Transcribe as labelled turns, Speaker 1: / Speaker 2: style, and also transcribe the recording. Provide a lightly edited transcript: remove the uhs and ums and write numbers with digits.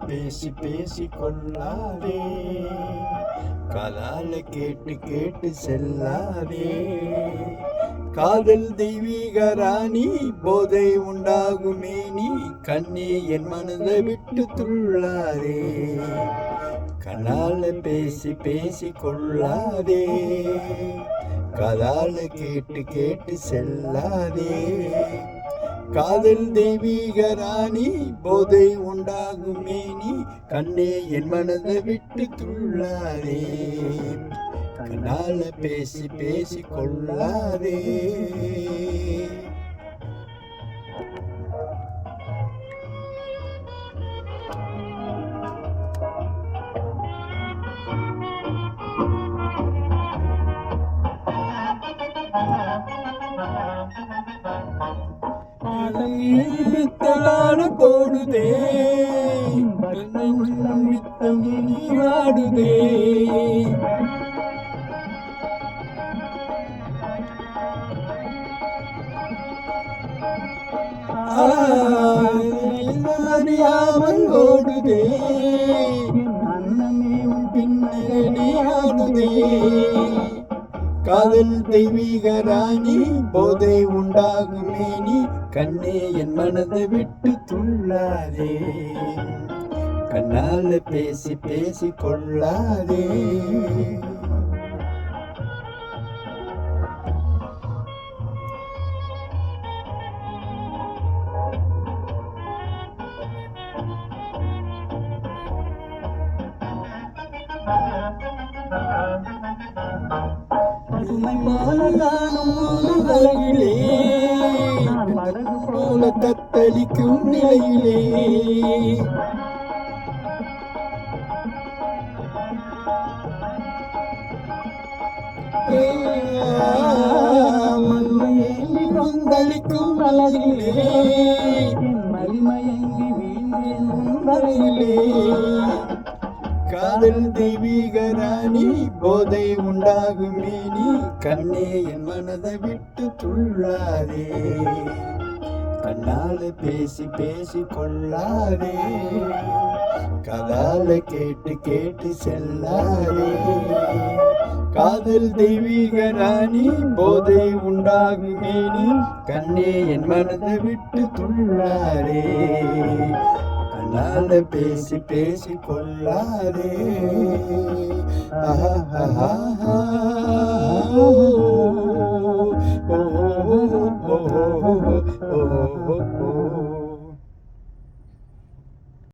Speaker 1: பேசி பேசி கொள்ளாதே, காலால கேட்டு கேட்டு செல்லாதே. காதல் தெய்வீக ராணி, போதை உண்டாகுமே நீ கண்ணே என் மனதை விட்டு துள்ளாதே. கண்ணால பேசி பேசி கொள்ளாதே, காதால கேட்டு கேட்டு செல்லாதே. காதல் தெய்வீக ராணி, போதை உண்டாகுமே நீ கண்ணே என் மனதை விட்டு துள்ளாதே. கண்ணால பேசி பேசி கொள்ளாதே. தோடுதே மித்தம் நீவாடுதே. அறியாமல் ஓடுதே, அன்னமே பின்னடி ஆடுதே. காதல் தெய்வீக ராணி, போதை உண்டாகுமே நீ கண்ணே என் மனதை விட்டு துள்ளாதே. கண்ணால பேசி பேசி கொள்ளாதே. மடகு போல தத்தளிக்கும் நிலையிலே கொந்தளிக்கும் அழகிலே மலிமயங்கி வீழ்ந்தே. காதல் தெய்வீக ராணி, போதை உண்டாகுமே நீ கண்ணே என் மனதை விட்டு துள்ளாதே. கண்ணால பேசி பேசி கொள்ளாதே, காதால கேட்டு கேட்டு செல்லாதே. காதல் தெய்வீக ராணி, போதை உண்டாகுமே நீ கண்ணே என் மனதை விட்டு துள்ளாதே. கண்ணால பேசி பேசி கொள்ளாதே.